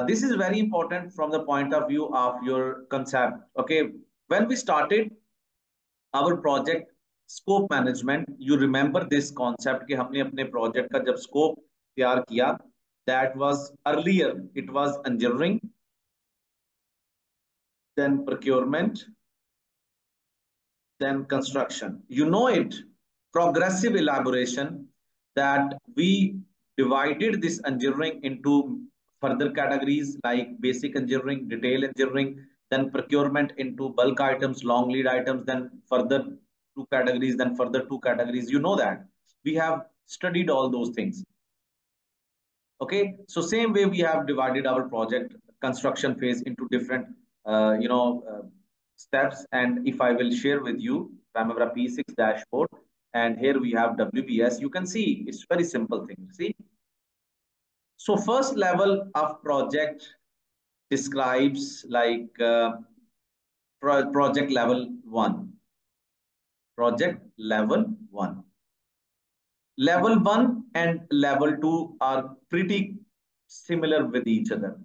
This is very important from the point of view of your concept. Okay, when we started our project scope management, you remember this concept कि हमने अपने project का जब scope तैयार किया, that was earlier it was engineering, then procurement, then construction. You know it, progressive elaboration, that we divided this engineering into further categories like basic engineering, detail engineering, then procurement into bulk items, long lead items, then further two categories, then further two categories. You know that. We have studied all those things. Okay, so same way we have divided our project construction phase into different, steps. And if I will share with you Primavera P6 dashboard, and here we have WBS, you can see it's very simple thing. See, so first level of project describes like project level 1. Project level 1. Level 1 and level 2 are pretty similar with each other.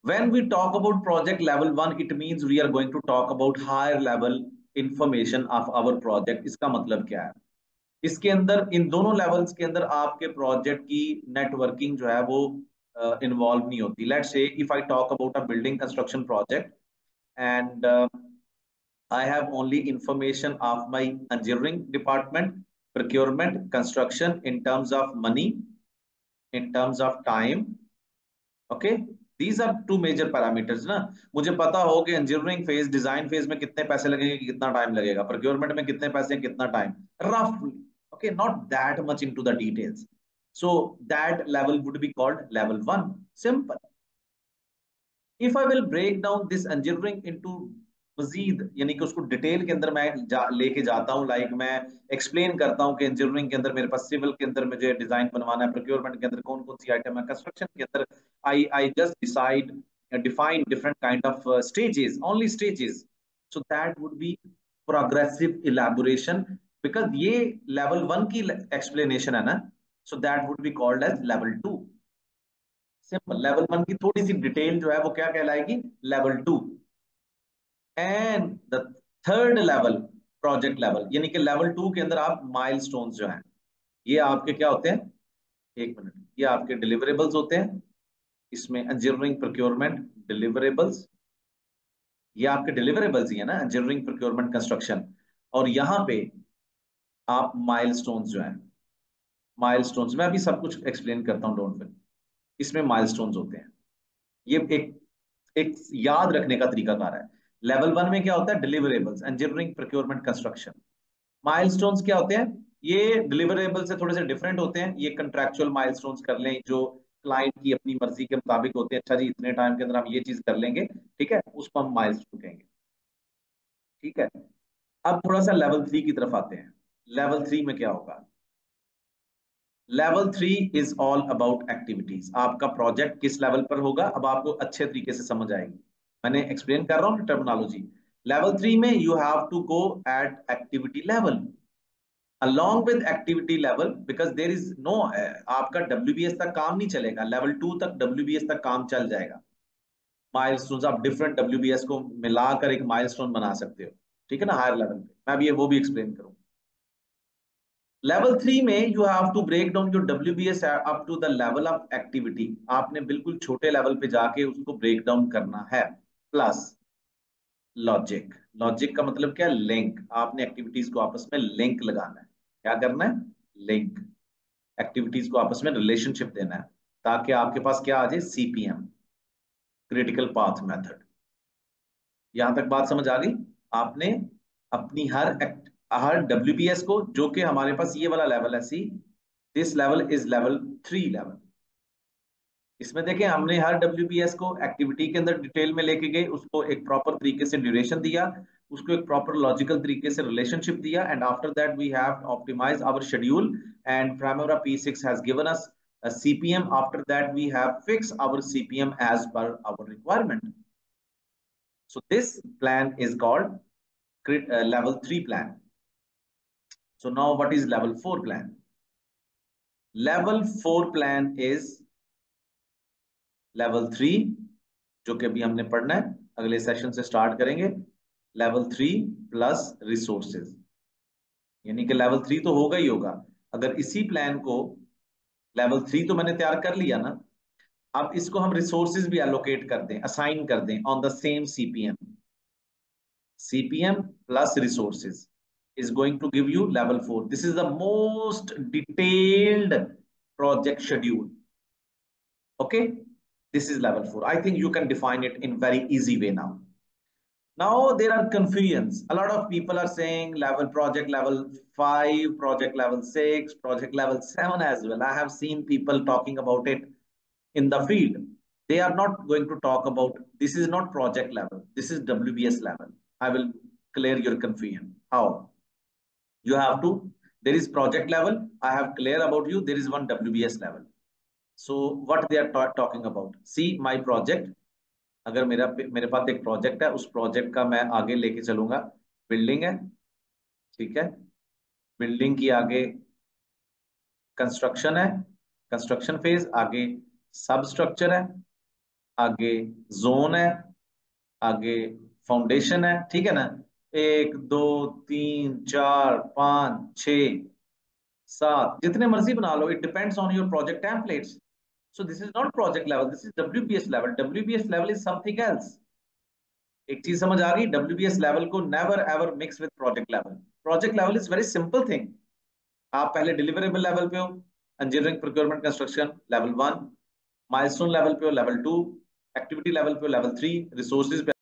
When we talk about project level 1, it means we are going to talk about higher level information of our project. इसका मतलब क्या है? इसके अंदर इन दोनों levels के अंदर आपके प्रोजेक्ट की नेटवर्किंग जो है वो इन्वॉल्व नहीं होती. Let's say if I talk about a building construction project and I have only information of my engineering department, procurement, construction in terms of money, in terms of time. Okay, these are two major parameters ना. मुझे पता हो कि engineering phase, design phase में कितने पैसे लगेंगे, कितना टाइम लगेगा, प्रोक्योरमेंट में कितने पैसे, कितना टाइम, रफली. Okay, not that much into the details. So that level would be called level 1. Simple. If I will break down this engineering into मजीद, यानी कि उसको डिटेल के अंदर मैं लेके जाता हूँ, लाइक मैं एक्सप्लेन करता हूँ कि इंजीनियरिंग के अंदर मेरे पास सिविल के अंदर मुझे डिजाइन बनवाना है, प्रोक्योरमेंट के अंदर कौन कौन सी आइटम है, कंस्ट्रक्शन के अंदर I just decide define different kind of stages, only stages. So that would be progressive elaboration, because ये लेवल 1 की एक्सप्लेनेशन है ना. So that would be called as level 2. Simple. Level 1 की थोड़ी सी डिटेल जो है वो क्या कहलाएगी, level 2. And the third level project level, यानी कि लेवल 2 के अंदर आप माइलस्टोन्स जो हैं, ये आपके क्या होते हैं, एक मिनट, ये आपके डिलीवरेबल्स होते हैं. इसमें इंजीनियरिंग प्रोक्योरमेंट डिलीवरेबल्स, ये आपके डिलीवरेबल्स ही है ना, इंजीनियरिंग प्रोक्योरमेंट कंस्ट्रक्शन. और यहाँ पे आप माइलस्टोन्स जो हैं, माइलस्टोन्स मैं अभी सब कुछ एक्सप्लेन करता हूँ, डोंट वरी. इसमें माइलस्टोन्स होते हैं. ये एक याद रखने का तरीकाकार है. लेवल 1 में क्या होता है, deliverables, engineering procurement construction. Milestones क्या होते हैं, ये डिलीवरेबल से थोड़े से डिफरेंट होते हैं. ये कंट्रैक्चुअल माइलस्टोन्स कर लें जो क्लाइंट की अपनी मर्जी के मुताबिक होते हैं. अच्छा जी, इतने टाइम के अंदर हम ये चीज कर लेंगे, ठीक है, उसको हम माइलस्टोन कहेंगे. ठीक है. अब थोड़ा सा लेवल 3 की तरफ आते हैं. लेवल 3 में क्या होगा, level 3 is all about activities. आपका प्रोजेक्ट किस लेवल पर होगा, अब आपको अच्छे तरीके से समझ आएगी. मैंने एक्सप्लेन कर रहा हूँ टर्मिनोलॉजी. लेवल 3 में you have to go at activity level along with activity level, because there is no आपका WBS तक काम नहीं चलेगा. लेवल 2 तक WBS तक काम चल जाएगा. माइलस्टोन्स आप डिफरेंट WBS को मिलाकर एक माइलस्टोन बना सकते हो, ठीक है ना, हायर लेवल पे. मैं भी वो भी एक्सप्लेन करूंगा. लेवल 3 में you have to break down your WBS up to the level of activity. आपने बिल्कुल छोटे लेवल पे जाके उसको ब्रेक डाउन करना है. Plus logic. लॉजिक का मतलब क्या, लिंक. आपने एक्टिविटीज को आपस में लिंक लगाना है. क्या करना है, लिंक. एक्टिविटीज को आपस में रिलेशनशिप देना है, ताकि आपके पास क्या आ जाए, CPM, क्रिटिकल पाथ मेथड. यहां तक बात समझ आ गई. आपने अपनी हर WBS को, जो कि हमारे पास ये वाला लेवल है, see this level is level 3 level. इसमें देखें, हमने हर WBS को एक्टिविटी के अंदर डिटेल में लेके गए, उसको एक प्रॉपर तरीके से ड्यूरेशन दिया, उसको एक प्रॉपर लॉजिकल तरीके से रिलेशनशिप दिया, and after that we have optimise our schedule, and Primavera P6 has given us a CPM. After that we have fixed our CPM as per our requirement. So this plan is called level 3 plan. So now what is level 4 plan? Level 4 plan is level 3 जो कि अभी हमने पढ़ना है, अगले session से start करेंगे, level 3 plus resources, यानी कि लेवल 3 तो होगा ही होगा। अगर इसी प्लान को, लेवल 3 तो मैंने तैयार कर लिया ना, अब इसको हम रिसोर्सेज भी एलोकेट कर दें, असाइन कर दें on the same CPM, CPM plus resources is going to give you level 4. This is the most detailed project schedule. Okay, this is level 4. I think you can define it in very easy way now. Now there are confusions. A lot of people are saying level project level 5, project level 6, project level 7 as well. I have seen people talking about it in the field. They are not going to talk about, this is not project level, this is WBS level. I will clear your confusion. How? You have to, there is project level, I have clear about you, there is one WBS level. So what they are talking about? See my project, अगर मेरे पास एक project है, उस project का मैं आगे लेके चलूंगा, बिल्डिंग है, ठीक है, बिल्डिंग की आगे कंस्ट्रक्शन है, कंस्ट्रक्शन फेज, आगे सब स्ट्रक्चर है, आगे जोन है, आगे फाउंडेशन है, ठीक है ना, 1 2 3 4 5 6 7, जितने मर्जी बना लो, it depends on your project templates. So this is not project level, this is WBS level. WBS level is something else. एक चीज समझ आ रही, WBS लेवल को never ever mix with project level. Project level is very simple thing. आप पहले deliverable level पे हो, engineering procurement construction level 1, milestone level पे हो लेवल 2, एक्टिविटी लेवल पे हो लेवल 3, रिसोर्सेज